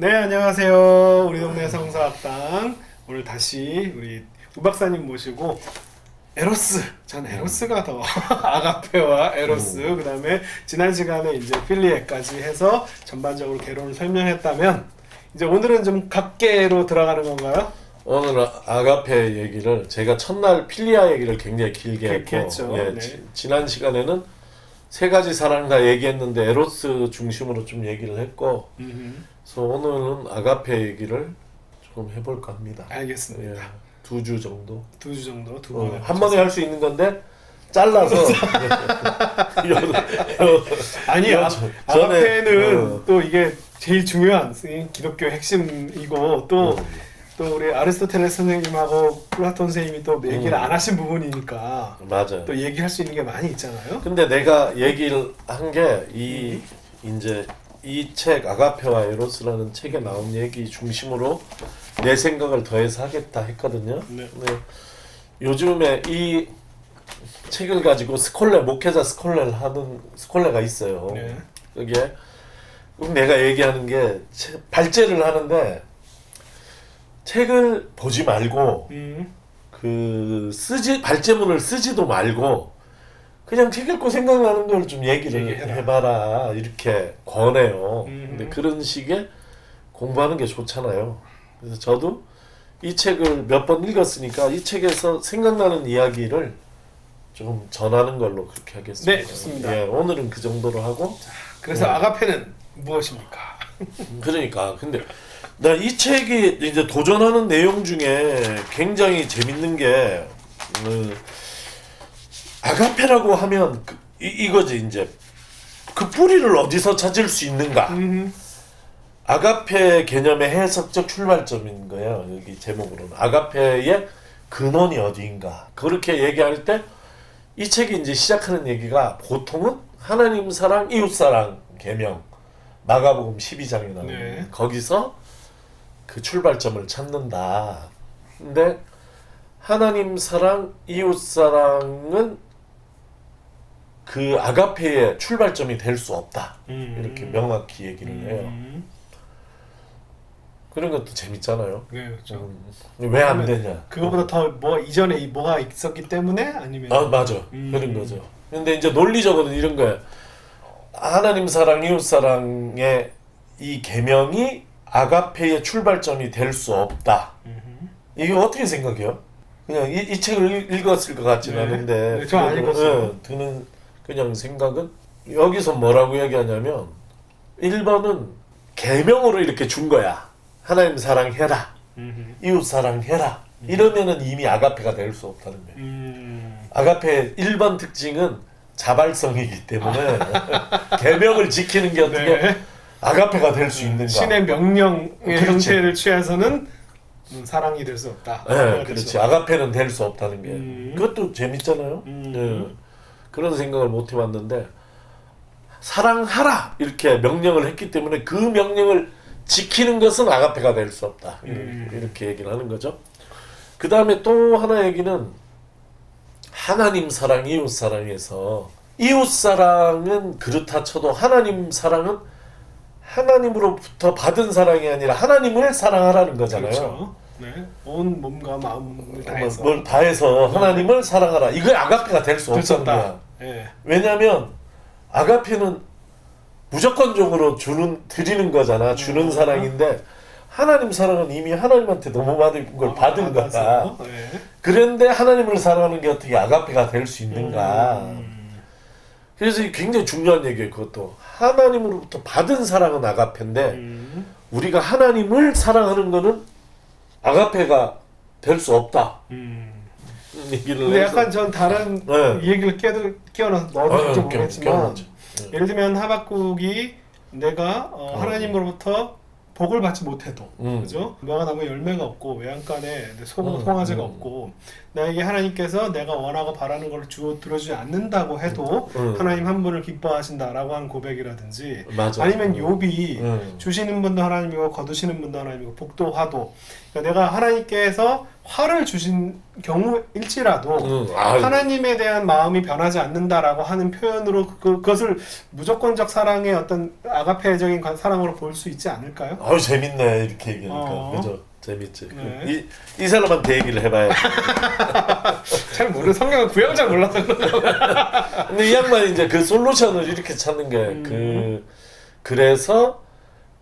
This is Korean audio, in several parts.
네, 안녕하세요. 우리 동네 성서학당. 오늘 다시 우리 우 박사님 모시고 전 에로스가 더 아가페와 에로스, 그 다음에 지난 시간에 이제 필리에까지 해서 전반적으로 개론을 설명했다면, 이제 오늘은 좀 각계로 들어가는 건가요? 오늘 아가페 얘기를 제가 첫날 필리아 얘기를 굉장히 길게 했고, 했죠. 예, 네. 지난 시간에는 세 가지 사랑 다 얘기했는데 에로스 중심으로 좀 얘기를 했고, 그래서 오늘은 아가페 얘기를 조금 해볼까 합니다. 알겠습니다. 예, 2주 정도. 2주 정도, 두 번에 한 번에 할 수 있는 건데 잘라서. 아니, 아가페는 전에, 또 이게 제일 중요한 기독교 핵심이고, 또 우리 아리스토텔레스 선생님하고 플라톤 선생님이 또 얘기를 안 하신 부분이니까 맞아요. 또 얘기할 수 있는 게 많이 있잖아요. 근데 내가 얘기를 한 게 이제 이 책 아가페와 에로스라는 책에 나온 얘기 중심으로 내 생각을 더해서 하겠다 했거든요. 네. 근데 요즘에 이 책을 가지고 목회자 스콜레를 하는 스콜레가 있어요. 네. 그게 내가 얘기하는 게 발제를 하는데 책을 보지 말고 발제문을 쓰지도 말고 그냥 책 읽고 생각나는 걸 좀 얘기를 해봐라 이렇게 권해요. 근데 그런 식의 공부하는 게 좋잖아요. 그래서 저도 이 책을 몇 번 읽었으니까 이 책에서 생각나는 이야기를 좀 전하는 걸로 그렇게 하겠습니다. 네, 좋습니다. 예, 오늘은 그 정도로 하고. 그래서 아가페는 무엇입니까? 그러니까 근데 나 이 책이 이제 도전하는 내용 중에 굉장히 재밌는 게 아가페라고 하면 이거지. 이제 그 뿌리를 어디서 찾을 수 있는가. 아가페 개념의 해석적 출발점인 거예요. 여기 제목으로는 아가페의 근원이 어디인가. 그렇게 얘기할 때 이 책이 이제 시작하는 얘기가 보통은 하나님 사랑, 이웃 사랑 계명 마가복음 12장에 나오는 네. 거기서 그 출발점을 찾는다. 근데 하나님 사랑, 이웃 사랑은 그 아가페의 출발점이 될 수 없다. 이렇게 명확히 얘기를 해요. 그런 것도 재밌잖아요. 네, 그렇죠. 왜 안 되냐? 그거보다 더 이전에 뭐가 있었기 때문에 아니면 맞아. 그런 거죠. 근데 이제 논리적으로는 이런 거야. 하나님 사랑, 이웃 사랑의 이 계명이 아가페의 출발점이 될 수 없다. 이게 어떻게 생각해요? 그냥 이 책을 읽었을 것 같지는 않은데 네, 저안 읽었어요. 드는 그냥 생각은 여기서 뭐라고 얘기하냐면 1번은 계명으로 이렇게 준 거야. 하나님 사랑해라. 이웃 사랑해라. 이러면은 이미 아가페가 될 수 없다는 거예요. 아가페의 1번 특징은 자발성이기 때문에 계명을 지키는 게 어떻게 네. 아가페가 될 수 있는가. 신의 명령의 그렇지. 형태를 취해서는 사랑이 될 수 없다. 네, 그렇지. 아가페는 될 수 없다는 게. 그것도 재밌잖아요. 네. 그런 생각을 못 해봤는데 사랑하라 이렇게 명령을 했기 때문에 그 명령을 지키는 것은 아가페가 될 수 없다. 이렇게 얘기를 하는 거죠. 그 다음에 또 하나 얘기는 하나님 사랑, 이웃 사랑에서 이웃 사랑은 그렇다 쳐도 하나님 사랑은 하나님으로부터 받은 사랑이 아니라 하나님을 사랑하라는 거잖아요. 그렇죠. 네. 온 몸과 마음을 다해서 뭘 다해서 하나님을 사랑하라. 이거 아가페가 될 수 없다는 거야. 네. 왜냐하면 아가페는 무조건적으로 드리는 거잖아. 주는 사랑인데 하나님 사랑은 이미 하나님한테 너무 받은 걸 받은 거야. 네. 그런데 하나님을 사랑하는 게 어떻게 아가페가 될 수 있는가. 그래서 굉장히 중요한 얘기예요. 그것도 하나님으로부터 받은 사랑은 아가페인데 우리가 하나님을 사랑하는 거는 아가페가 될 수 없다. 얘기를 근데 해서. 약간 전 다른 얘기를 끼워넣어서 넣어줄지 모르겠지만 예를 들면 하박국이 내가 하나님으로부터 복을 받지 못해도 그죠? 무화과나무에 열매가 없고 외양간에 송아지가 없고 나에게 하나님께서 내가 원하고 바라는 걸 들어주지 않는다고 해도 하나님 한 분을 기뻐하신다라고 하는 고백이라든지 맞아. 아니면 욥이 주시는 분도 하나님이고 거두시는 분도 하나님이고 복도 화도 그러니까 내가 하나님께서 화를 주신 경우일지라도 하나님에 대한 마음이 변하지 않는다라고 하는 표현으로 그것을 무조건적 사랑의 어떤 아가페적인 사랑으로 볼 수 있지 않을까요? 아유 재밌네 이렇게 얘기하니까 그죠? 재밌지. 네. 이 사람한테 얘기를 해봐야. 잘 모르는 성경은 구약을 잘 몰라서 그런가. 근데 이 양반이 이제 그 솔루션을 이렇게 찾는 게 그래서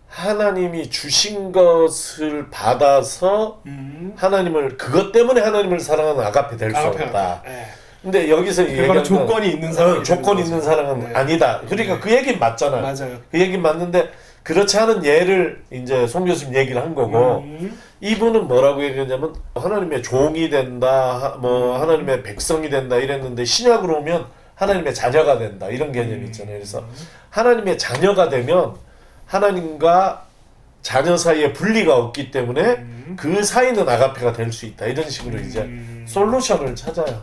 하나님이 주신 것을 받아서 하나님을 그것 때문에 하나님을 사랑하는 아가페 될 수 없다. 근데 여기서 얘기하는 조건이 있는 사랑 조건이 있는 사랑은 아니다. 그러니까 그 얘기는 맞잖아요. 맞아요. 그 얘기는 맞는데 그렇지 않은 예를 이제 송 교수님 얘기를 한 거고 이분은 뭐라고 얘기했냐면 하나님의 종이 된다, 뭐 하나님의 백성이 된다 이랬는데 신약으로 오면 하나님의 자녀가 된다 이런 개념이 있잖아요. 그래서 하나님의 자녀가 되면 하나님과 자녀 사이에 분리가 없기 때문에 그 사이는 아가페가 될 수 있다 이런 식으로 이제 솔루션을 찾아요.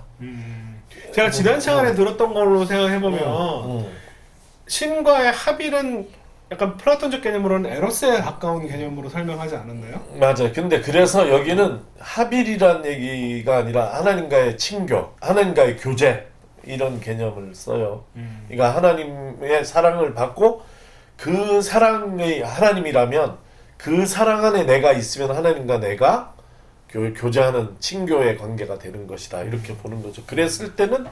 제가 지난 시간에 들었던 걸로 생각해보면 신과의 합일은 약간 플라톤적 개념으로는 에로스에 가까운 개념으로 설명하지 않았나요? 맞아요. 근데 그래서 여기는 합일이란 얘기가 아니라 하나님과의 친교, 하나님과의 교제 이런 개념을 써요. 그러니까 하나님의 사랑을 받고 그 사랑의 하나님이라면 그 사랑 안에 내가 있으면 하나님과 내가 교제하는 친교의 관계가 되는 것이다. 이렇게 보는 거죠. 그랬을 때는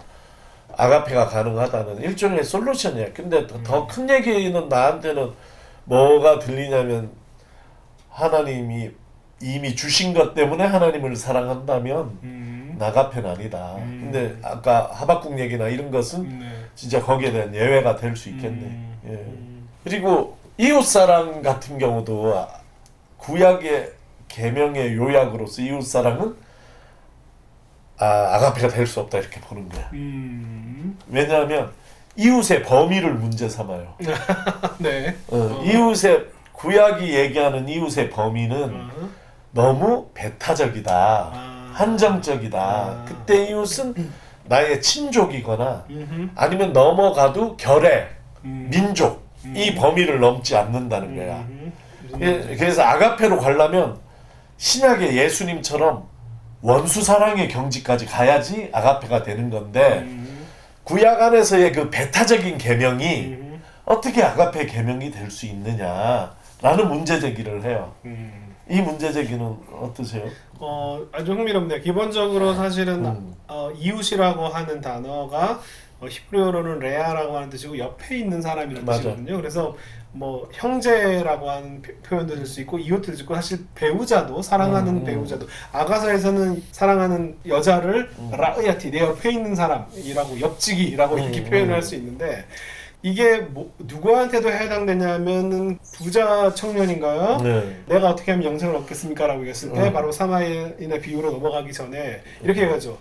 아가페가 가능하다는 일종의 솔루션이야. 근데 더 큰 얘기는 나한테는 뭐가 들리냐면 하나님이 이미 주신 것 때문에 하나님을 사랑한다면 아가페는 아니다. 근데 아까 하박국 얘기나 이런 것은 진짜 거기에 대한 예외가 될 수 있겠네. 예. 그리고 이웃사랑 같은 경우도 구약의 계명의 요약으로서 이웃사랑은 아가페가 될 수 없다 이렇게 보는 거야. 왜냐하면 이웃의 범위를 문제 삼아요. 네. 이웃의 구약이 얘기하는 이웃의 범위는 너무 배타적이다, 한정적이다. 그때 이웃은 나의 친족이거나 아니면 넘어가도 결의, 민족 이 범위를 넘지 않는다는 거야. 그래서 아가페로 가려면 신약의 예수님처럼 원수 사랑의 경지까지 가야지 아가페가 되는 건데 구약 안에서의 그 배타적인 계명이 어떻게 아가페 계명이 될 수 있느냐라는 문제 제기를 해요. 이 문제 제기는 어떠세요? 아주 흥미롭네요. 기본적으로 사실은 이웃이라고 하는 단어가 히브리어로는 레아라고 하는 뜻이고 옆에 있는 사람이라는 뜻이거든요. 그래서 뭐 형제라고 하는 표현도 될 수 있고 이웃도 될 수 있고 사실 배우자도 사랑하는 배우자도 아가서에서는 사랑하는 여자를 라으야티 내 옆에 있는 사람이라고 옆지기라고 이렇게 표현할 수 있는데 이게 뭐 누구한테도 해당되냐면은 부자 청년인가요? 네. 내가 어떻게 하면 영생을 얻겠습니까? 라고 했을 때 바로 사마리아인의 비유로 넘어가기 전에 이렇게 해가죠.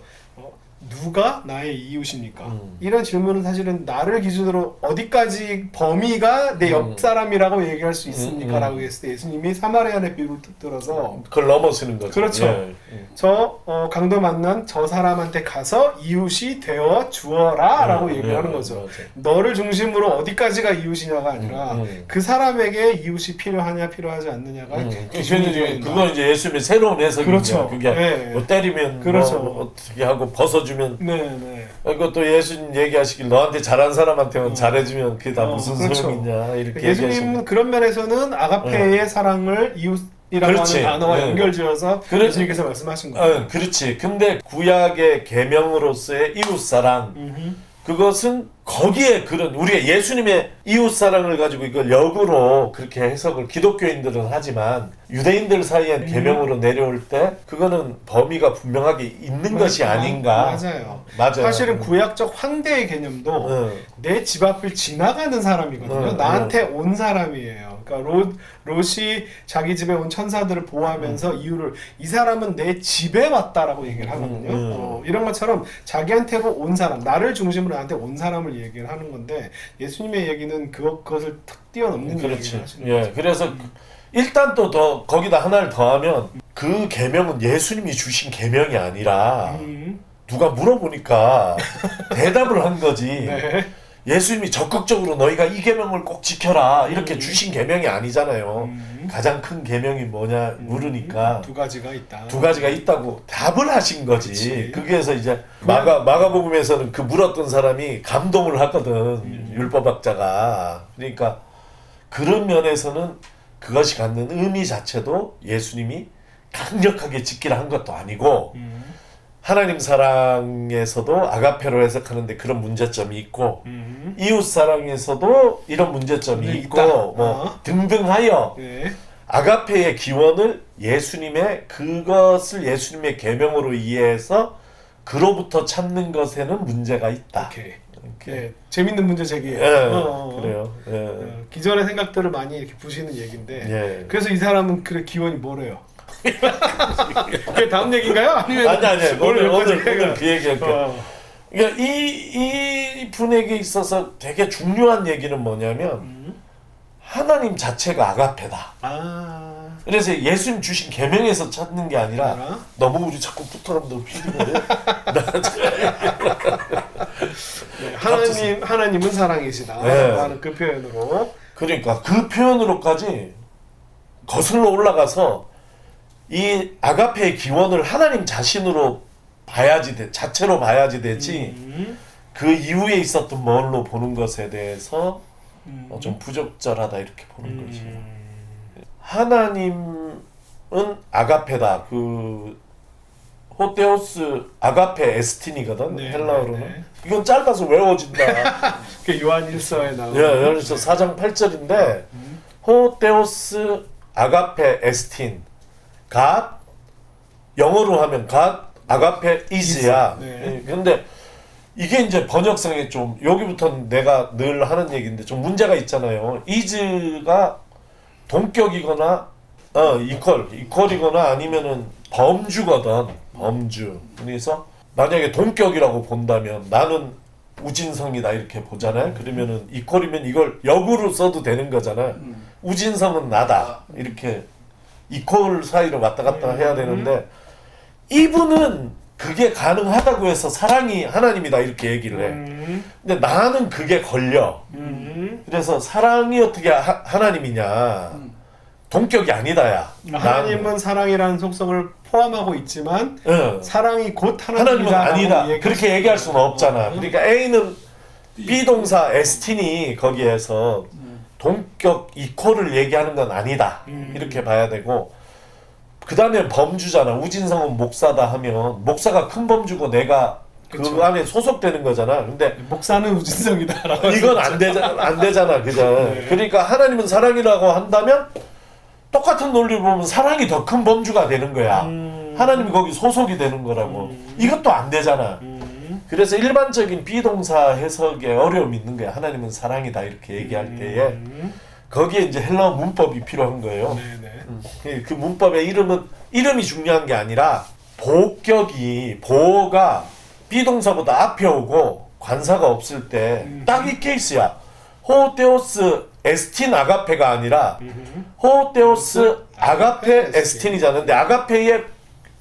누가 나의 이웃입니까? 이런 질문은 사실은 나를 기준으로 어디까지 범위가 내 옆 사람이라고 얘기할 수 있습니까? 라고 했을 때 예수님이 사마리아인의 비유를 들어서 그걸 넘어서는 거죠. 그렇죠. 예. 저 강도 만난 저 사람한테 가서 이웃이 되어 주어라 라고 얘기하는 거죠. 맞아. 너를 중심으로 어디까지가 이웃이냐가 아니라 그 사람에게 이웃이 필요하냐 필요하지 않느냐가 기준이 그건 이제 예수님의 새로운 해석이죠. 그렇죠. 그게 네. 뭐 때리면 그렇죠. 뭐 어떻게 하고 벗어주면 네네. 그것도 예수님 얘기하시길 너한테 잘한 사람한테만 잘해주면 그게 다 무슨 그렇죠. 소용이냐 이렇게 예수님은 그런 면에서는 아가페의 사랑을 이웃이라고 하는 단어와 연결지어서 예수님께서 말씀하신 거예요. 그렇지. 근데 구약의 계명으로서의 이웃사랑 그것은 거기에 그런 우리가 예수님의 이웃사랑을 가지고 이걸 역으로 그렇게 해석을 기독교인들은 하지만 유대인들 사이엔 계명으로 내려올 때 그거는 범위가 분명하게 있는 것이 아닌가. 맞아요. 사실은 구약적 황대의 개념도 내 집 앞을 지나가는 사람이거든요. 나한테 온 사람이에요. 그러니까 롯이 자기 집에 온 천사들을 보호하면서 이유를 이 사람은 내 집에 왔다라고 얘기를 하거든요. 이런 것처럼 자기한테로 온 사람, 나를 중심으로 나한테 온 사람을 얘기를 하는 건데 예수님의 얘기는 그것을 탁 뛰어넘는 얘기를 하시는 거죠. 그래서 일단 또 더 거기다 하나를 더하면 그 계명은 예수님이 주신 계명이 아니라 누가 물어보니까 대답을 한 거지. 네. 예수님이 적극적으로 너희가 이 계명을 꼭 지켜라 이렇게 주신 계명이 아니잖아요. 가장 큰 계명이 뭐냐 물으니까 두 가지가 있다. 두 가지가 있다고 답을 하신 거지. 그치. 거기에서 이제 마가복음에서는 그 물었던 사람이 감동을 하거든. 율법학자가. 그러니까 그런 면에서는 그것이 갖는 의미 자체도 예수님이 강력하게 지키라 한 것도 아니고 하나님 사랑에서도 아가페로 해석하는데 그런 문제점이 있고 이웃 사랑에서도 이런 문제점이 있고 있다. 뭐 등등하여 네. 아가페의 기원을 그것을 예수님의 계명으로 이해해서 그로부터 찾는 것에는 문제가 있다. 오케이. 이렇게. 네, 재밌는 문제 제기예요. 그래요. 기존의 생각들을 많이 이렇게 부시는 얘기인데 예. 그래서 이 사람은 그래 기원이 뭐래요? 그게 다음 얘기인가요? 아니면 아니 오늘 그 얘기할게. 그러니까 이 분에게 있어서 되게 중요한 얘기는 뭐냐면 하나님 자체가 아가페다. 그래서 예수님 주신 계명에서 찾는 게 아니라 너무 우리 자꾸 붙어가면 너무 피곤해. 네, 하나님은 사랑이시다. 네. 라는 그 표현으로. 그러니까 그 표현으로까지 거슬러 올라가서 이 아가페의 기원을 하나님 자신으로 자체로 봐야지 되지 그 이후에 있었던 뭘로 보는 것에 대해서 좀 부적절하다 이렇게 보는 거지. 하나님은 아가페다. 그 호테오스 아가페 에스틴이거든. 네, 헬라어로는. 네. 이건 짧아서 외워진다. 그 요한 1서에 나오는. 그래서 4장 8절인데 호테오스 아가페 에스틴 갓 영어로 하면 갓 아가페 이즈야. 네. 근데 이게 이제 번역성에 좀 여기부터는 내가 늘 하는 얘기인데 좀 문제가 있잖아요. 이즈가 동격이거나 이퀄이거나 아니면은 범주거든. 범주. 그래서 만약에 동격이라고 본다면 나는 우진성이다 이렇게 보잖아요. 그러면은 이퀄이면 이걸 역으로 써도 되는 거잖아. 우진성은 나다 이렇게 이퀄 사이로 왔다 갔다 해야 되는데 이분은 그게 가능하다고 해서 사랑이 하나님이다 이렇게 얘기를 해. 근데 나는 그게 걸려. 그래서 사랑이 어떻게 하나님이냐. 동격이 아니다야. 하나님은 사랑이라는 속성을 포함하고 있지만 사랑이 곧 하나님은 아니다. 그렇게 얘기할 수는 없잖아. 그러니까 A는 B동사 에스틴이 거기에서 동격 이퀄을 얘기하는 건 아니다. 이렇게 봐야 되고 그 다음에 범주잖아. 우진성은 목사다 하면 목사가 큰 범주고 내가 그 안에 소속되는 거잖아. 근데 목사는 우진성이다. 이건 안 되잖아. 그죠? 네. 그러니까 하나님은 사랑이라고 한다면 똑같은 논리를 보면 사랑이 더 큰 범주가 되는 거야. 하나님이 거기 소속이 되는 거라고. 이것도 안 되잖아. 그래서 일반적인 비동사 해석에 어려움이 있는 거야. 하나님은 사랑이다 이렇게 얘기할 때에 거기에 이제 헬라어 문법이 필요한 거예요. 그 문법의 이름이 중요한 게 아니라 보어가 비동사보다 앞에 오고 관사가 없을 때 딱 이 케이스야. 호테오스 에스틴 아가페가 아니라 호테오스 아가페 에스틴이잖아. 근데 아가페에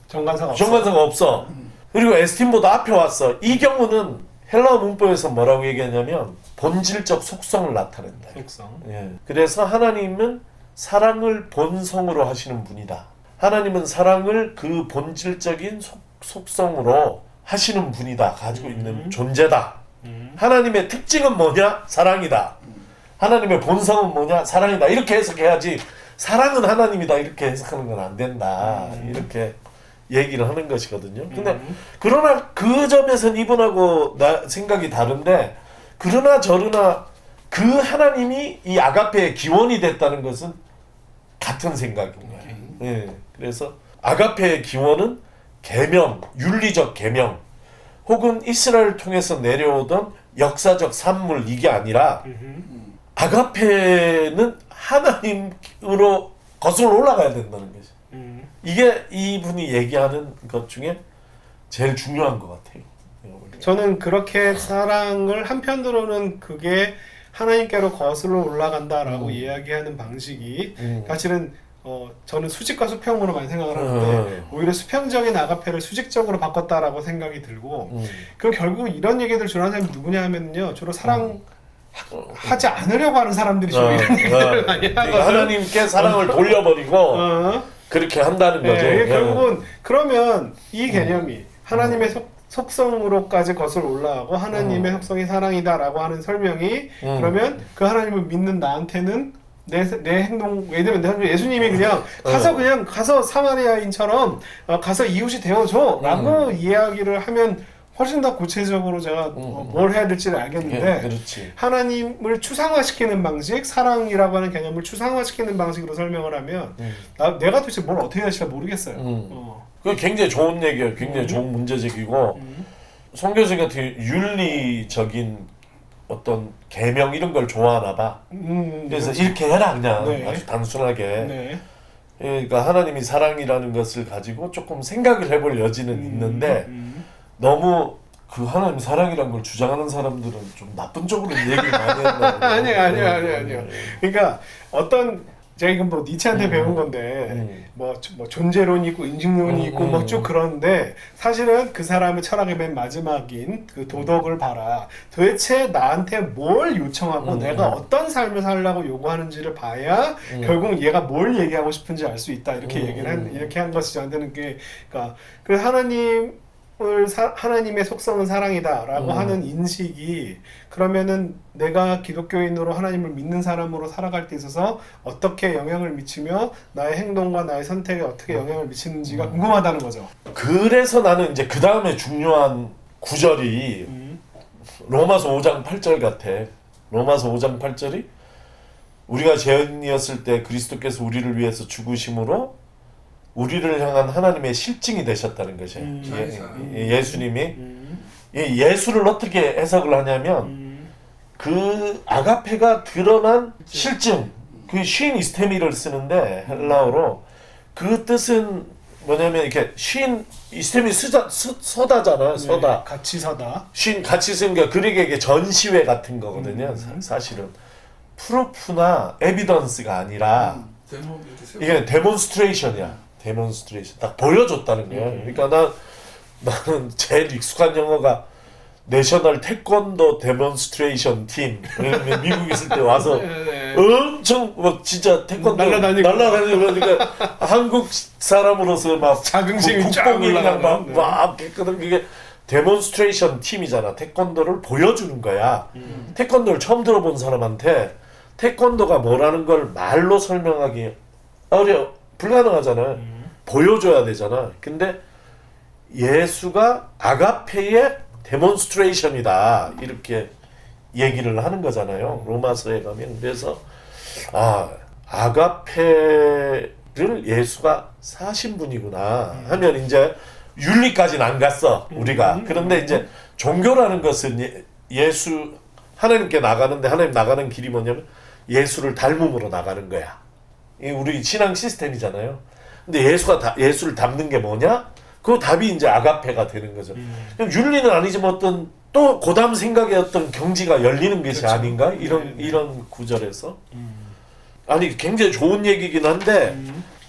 정관사가 없어. 그리고 에스틴보다 앞에 왔어. 이 경우는 헬라어 문법에서 뭐라고 얘기하냐면 본질적 속성을 나타낸다. 예. 그래서 하나님은 사랑을 본성으로 하시는 분이다. 하나님은 사랑을 그 본질적인 속성으로 하시는 분이다. 가지고 있는 존재다. 하나님의 특징은 뭐냐? 사랑이다. 하나님의 본성은 뭐냐? 사랑이다. 이렇게 해석해야지 사랑은 하나님이다. 이렇게 해석하는 건 안 된다. 이렇게 얘기를 하는 것이거든요. 근데 그러나 그 점에서는 이분하고 나 생각이 다른데 그러나 저러나 그 하나님이 이 아가페의 기원이 됐다는 것은 같은 생각인 거예요. 예. 그래서 아가페의 기원은 계명, 윤리적 계명 혹은 이스라엘을 통해서 내려오던 역사적 산물 이게 아니라 아가페는 하나님으로 거슬러 올라가야 된다는 거죠. 이게 이분이 얘기하는 것 중에 제일 중요한 것 같아요. 저는 그렇게 사랑을 한편으로는 그게 하나님께로 거슬러 올라간다라고 이야기하는 방식이 사실은 저는 수직과 수평으로 많이 생각을 하는데 오히려 수평적인 아가페를 수직적으로 바꿨다라고 생각이 들고 그럼 결국 이런 얘기들 주로 하는 사람이 누구냐 하면요 주로 사랑을 하지 않으려고 하는 사람들이 좀 이런 얘기를 많이 하거든. 하나님께 사랑을 돌려버리고 그렇게 한다는 거죠. 네, 결국은 그러면 이 개념이 하나님의 속성으로까지 거슬러 올라가고 하나님의 속성이 사랑이다라고 하는 설명이 그러면 그 하나님을 믿는 나한테는 내 행동, 예를 들면 예수님이 그냥 가서 사마리아인처럼 가서 이웃이 되어줘라고 이야기를 하면 훨씬 더 구체적으로 제가 뭘 해야 될지를 알겠는데 하나님을 추상화시키는 방식, 사랑이라고 하는 개념을 추상화시키는 방식으로 설명을 하면 내가 도대체 뭘 어떻게 해야 할지 모르겠어요. 그게 굉장히 좋은 얘기예요. 굉장히 좋은 문제제기고 송 교수 같은 윤리적인 어떤 계명 이런 걸 좋아하나 봐. 그래서 이렇게 해라 그냥 아주 단순하게. 그러니까 하나님이 사랑이라는 것을 가지고 조금 생각을 해볼 여지는 있는데 너무 그 하나님 사랑이라는 걸 주장하는 사람들은 좀 나쁜 쪽으로 얘기를 많이 한다. 아니요. 그러니까 어떤 제가 이건 뭐 니체한테 배운 건데 뭐 존재론이 있고 인식론이 있고 뭐 쭉 그런데 사실은 그 사람의 철학의 맨 마지막인 그 도덕을 봐라. 도대체 나한테 뭘 요청하고 내가 어떤 삶을 살려고 요구하는지를 봐야 결국 얘가 뭘 얘기하고 싶은지 알 수 있다. 이렇게 얘기를 이렇게 한 것이 저한테는 게 그러니까 그 하나님의 속성은 사랑이다라고 하는 인식이 그러면은 내가 기독교인으로 하나님을 믿는 사람으로 살아갈 때 있어서 어떻게 영향을 미치며 나의 행동과 나의 선택에 어떻게 영향을 미치는지가 궁금하다는 거죠. 그래서 나는 이제 그 다음에 중요한 구절이 로마서 5장 8절 같아. 로마서 5장 8절이 우리가 죄인이었을 때 그리스도께서 우리를 위해서 죽으심으로 우리를 향한 하나님의 실증이 되셨다는 것이 예수님이 예수를 어떻게 해석을 하냐면 그 아가페가 드러난 실증 그 쉰 이스테미를 쓰는데 헬라어로 그 뜻은 뭐냐면 이렇게 쉰 이스테미 서다잖아 서다 같이 서다 쉰 같이 쓰는 게 그리게 전시회 같은 거거든요 사실은 프루프나 에비던스가 아니라 이게 데몬스트레이션이야. 데몬스트레이션 딱 보여줬다는 거야. 그러니까 나는 제일 익숙한 영어가 내셔널 태권도 데몬스트레이션 팀 미국 있을 때 와서 엄청 막 진짜 태권도 날라다니고 그러니까 한국 사람으로서 막 자긍심이 쫙 올라가는 막 했거든. 그게 데몬스트레이션 팀이잖아. 태권도를 보여주는 거야. 태권도를 처음 들어본 사람한테 태권도가 뭐라는 걸 말로 설명하기 불가능하잖아. 보여줘야 되잖아. 근데 예수가 아가페의 데몬스트레이션이다. 이렇게 얘기를 하는 거잖아요. 로마서에 가면. 그래서 아가페를 예수가 사신 분이구나 하면 이제 윤리까지는 안 갔어. 우리가. 그런데 이제 종교라는 것은 예수 하나님께 나가는데 하나님 나가는 길이 뭐냐면 예수를 닮음으로 나가는 거야. 이 우리 신앙 시스템이잖아요. 근데 예수를 닮는 게 뭐냐? 그 답이 이제 아가페가 되는 거죠. 윤리는 아니지만 어떤 또 고담 생각의 어떤 경지가 열리는 것이 그렇죠. 아닌가? 이런 구절에서 아니 굉장히 좋은 얘기긴 한데.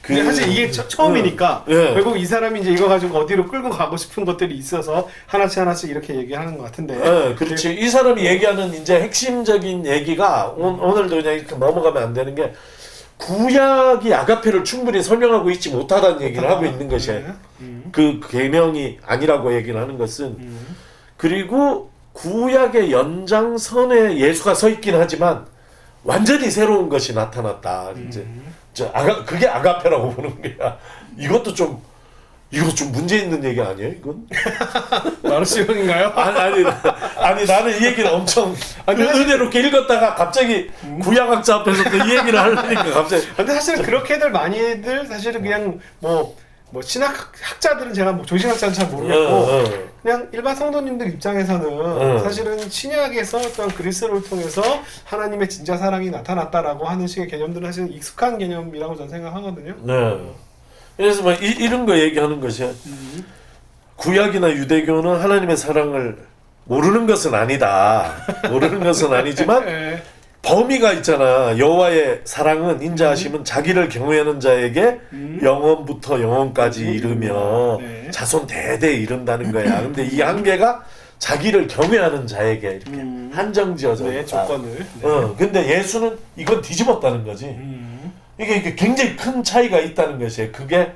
근데 사실 이게 처음이니까 결국 이 사람이 이제 이거 가지고 어디로 끌고 가고 싶은 것들이 있어서 하나씩 이렇게 얘기하는 것 같은데. 그렇지. 이 사람이 얘기하는 이제 핵심적인 얘기가 오늘도 그냥 이렇게 넘어가면 안 되는 게. 구약이 아가페를 충분히 설명하고 있지 못하다는 얘기를 하고 있는 것이 그 계명이 아니라고 얘기를 하는 것은 그리고 구약의 연장선에 예수가 서 있긴 하지만 완전히 새로운 것이 나타났다. 이제 그게 아가페라고 보는 거야. 이거 좀 문제 있는 얘기 아니에요? 이건? 나르시온인가요? 아니 나는 이 얘기를 엄청 은혜롭게 읽었다가 갑자기 구약학자 앞에서 또 이 얘기를 하려니까 갑자기. 근데 사실은 그렇게들 많이들 사실은 그냥 뭐 신학자들은 제가 뭐 조신학자는 잘 모르겠고 그냥 일반 성도님들 입장에서는 사실은 신약에서 또한 그리스도를 통해서 하나님의 진짜 사랑이 나타났다라고 하는 식의 개념들은 사실 익숙한 개념이라고 저는 생각하거든요. 네. 그래서 막 이런 거 얘기하는 것이야. 구약이나 유대교는 하나님의 사랑을 모르는 것은 아니다. 모르는 것은 아니지만 범위가 있잖아. 여호와의 사랑은 인자하심은 자기를 경외하는 자에게 영원부터 영원까지 이르며 자손 대대에 이른다는 거야. 근데 이 한계가 자기를 경외하는 자에게 이렇게 한정 지어져 네, 있다. 조건을. 네. 근데 예수는 이건 뒤집었다는 거지. 이게 굉장히 큰 차이가 있다는 것이에요. 그게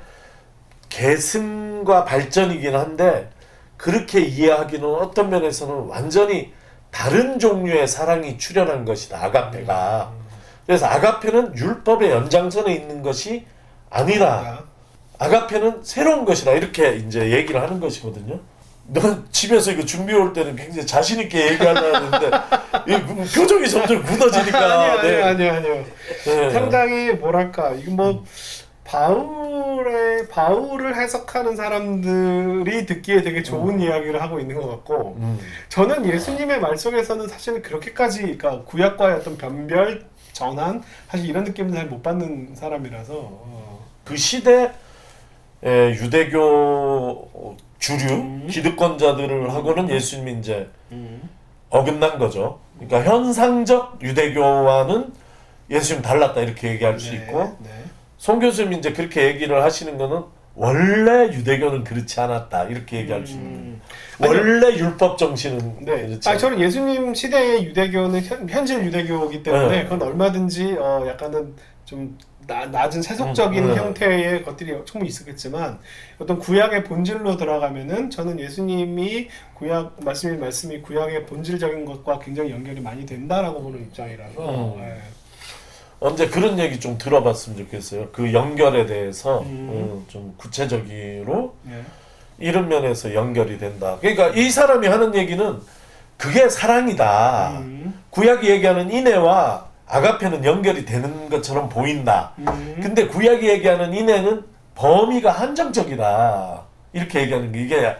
계승과 발전이긴 한데 그렇게 이해하기는 어떤 면에서는 완전히 다른 종류의 사랑이 출현한 것이다. 아가페가. 그래서 아가페는 율법의 연장선에 있는 것이 아니라 아가페는 새로운 것이다. 이렇게 이제 얘기를 하는 것이거든요. 넌 집에서 이거 준비해 올 때는 굉장히 자신 있게 얘기하려는데 표정이 점점 굳어지니까. 아니요. 네. 상당히 뭐랄까 이거 뭐 바울을 해석하는 사람들이 듣기에 되게 좋은 이야기를 하고 있는 것 같고 저는 예수님의 말 속에서는 사실 그렇게까지 그러니까 구약과의 어떤 변별 전환 사실 이런 느낌은 잘 못 받는 사람이라서 그 시대 유대교 주류 기득권자들을 하고는 예수님이 이제 어긋난 거죠. 그러니까 현상적 유대교와는 예수님 달랐다 이렇게 얘기할 수 있고 송 교수님이 이제 그렇게 얘기를 하시는 거는 원래 유대교는 그렇지 않았다 이렇게 얘기할 수 있는 원래 율법 정신은 그렇지. 저는 예수님 시대의 유대교는 현실 유대교이기 때문에 그건 얼마든지 약간은 좀 낮은 세속적인 형태의 것들이 충분히 있었겠지만 어떤 구약의 본질로 들어가면은 저는 예수님이 구약 말씀이 구약의 본질적인 것과 굉장히 연결이 많이 된다라고 보는 입장이라서 언제 그런 얘기 좀 들어봤으면 좋겠어요. 그 연결에 대해서 좀 구체적으로 이런 면에서 연결이 된다. 그러니까 이 사람이 하는 얘기는 그게 사랑이다. 구약이 얘기하는 인애와 아가페는 연결이 되는 것처럼 보인다. 근데 구약이 얘기하는 인애는 범위가 한정적이다. 이렇게 얘기하는 게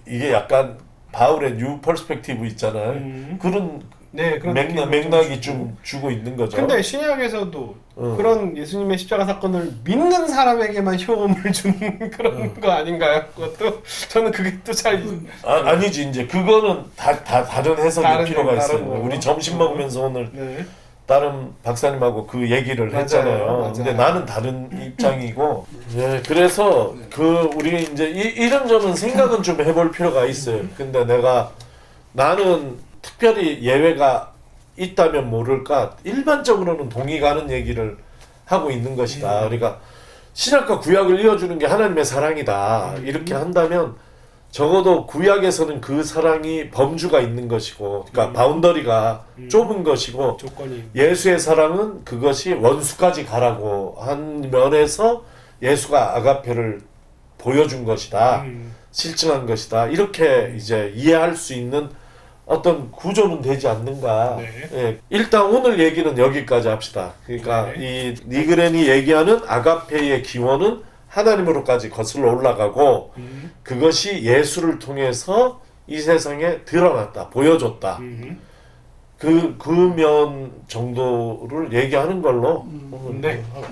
이게 약간 바울의 뉴 퍼스펙티브 있잖아요. 그런 맥락이 좀 주고 있는 거죠. 근데 신약에서도 그런 예수님의 십자가 사건을 믿는 사람에게만 효험을 주는 그런 거 아닌가요? 그것도 저는 그게 또 잘 아니지 이제 그거는 다른 해석이 필요가 있어요. 우리 점심 먹으면서 오늘 다른 박사님하고 그 얘기를 했잖아요. 맞아요. 근데 나는 다른 입장이고, 그래서 우리 이제 이런 점은 생각은 좀 해볼 필요가 있어요. 근데 나는 특별히 예외가 있다면 모를까 일반적으로는 동의 가는 얘기를 하고 있는 것이다. 그러니까 신약과 구약을 이어주는 게 하나님의 사랑이다. 이렇게 한다면 적어도 구약에서는 그 사랑이 범주가 있는 것이고, 그러니까 바운더리가 좁은 것이고, 예수의 사랑은 그것이 원수까지 가라고 한 면에서 예수가 아가페를 보여준 것이다, 실증한 것이다. 이렇게 이제 이해할 수 있는 어떤 구조는 되지 않는가. 일단 오늘 얘기는 여기까지 합시다. 그러니까 이 니그렌이 얘기하는 아가페의 기원은 하나님으로까지 거슬러 올라가고 그것이 예수를 통해서 이 세상에 드러났다, 보여줬다. 그 면 정도를 얘기하는 걸로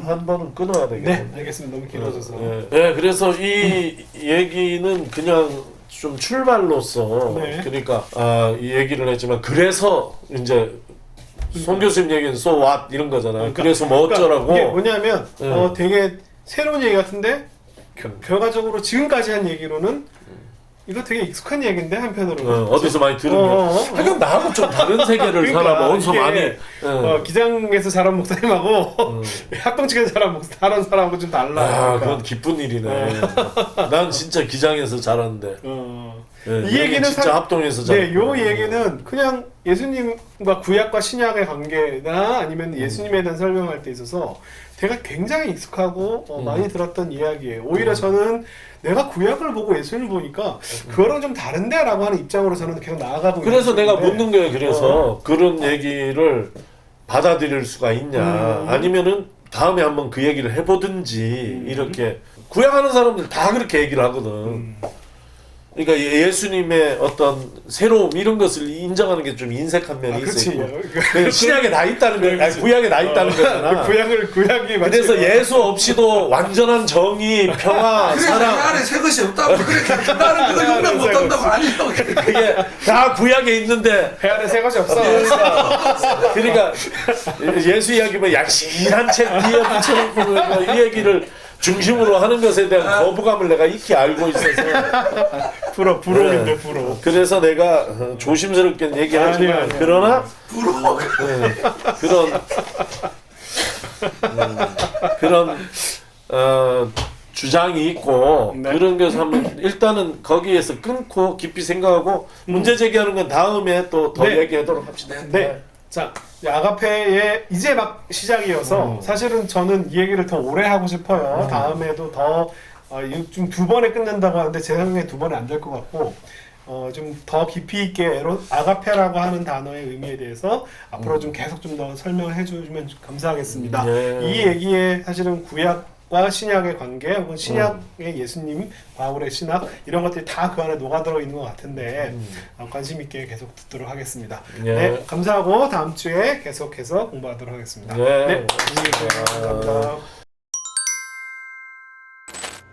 한 번은 끊어야 되겠네요. 네, 알겠습니다. 너무 길어져서. 그래서 이 얘기는 그냥 좀 출발로서 그러니까 이 얘기를 했지만 그래서 이제 송 교수님 얘기는 so what 이런 거잖아요. 그래서 뭐 어쩌라고. 이게 뭐냐면 되게 새로운 얘기 같은데 결과적으로 지금까지 한 얘기로는 이거 되게 익숙한 얘기인데 한편으로는 어디서 많이 들은 거. 하여간 나하고 좀 다른 세계를 살아봐. 어디서 많이 기장에서 자란 목사님하고 학동 측에서 자란 다른 사람하고 좀 달라. 그러니까. 그건 기쁜 일이네. 난 진짜 기장에서 자랐는데. 이 얘기는 진짜 합동에서 자랐. 요 얘기는 그냥 예수님과 구약과 신약의 관계나 아니면 예수님에 대한 설명할 때 있어서 제가 굉장히 익숙하고 많이 들었던 이야기예요. 오히려 저는 내가 구약을 보고 예수님을 보니까 그거랑 좀 다른데? 라고 하는 입장으로 저는 계속 나아가고 그래서 내가 묻는 거예요. 그래서 그런 얘기를 받아들일 수가 있냐. 아니면은 다음에 한번 그 얘기를 해보든지 이렇게. 구약하는 사람들 다 그렇게 얘기를 하거든. 그러니까 예수님의 어떤 새로움 이런 것을 인정하는 게 좀 인색한 면이 있어요. 그러니까 신약에 다 있다는 거, 아니 구약에 다 있다는 거잖아. 구약이 그래서 예수 없이도 완전한 정의, 평화, 사랑. 그 안에 새 것이 없다고 그렇게 나는 그거 용납 못한다고 아니라고. 그게 다 구약에 있는데 배 안에 새 것이 없어. 그러니까 예수 이야기면 약실한 책 뒤에 붙여놓고 이 얘기를 중심으로 하는 것에 대한 거부감을 내가 익히 알고 있어서 불혹인데 불혹. 그래서 내가 조심스럽게 얘기하지만 아니요. 그러나 부러워. 그런 주장이 있고 네. 그런 것을 한번 일단은 거기에서 끊고 깊이 생각하고 문제 제기하는 건 다음에 또 더 네. 얘기하도록 합시다. 네. 자, 아가페의 이제 막 시작이어서 사실은 저는 이 얘기를 더 오래 하고 싶어요. 다음에도 더 좀 두 번에 끝낸다고 하는데 제 생각에 두 번에 안 될 것 같고 좀 더 깊이 있게 아가페라고 하는 단어의 의미에 대해서 앞으로 좀 계속 좀 더 설명을 해주시면 감사하겠습니다. 이 얘기에 사실은 구약과 신약의 관계 혹은 신약의 예수님, 바울의 신학 이런 것들이 다 그 안에 녹아들어 있는 것 같은데 관심 있게 계속 듣도록 하겠습니다. 네, 감사하고 다음 주에 계속해서 공부하도록 하겠습니다. 네. 안녕히 계세요. 감사합니다.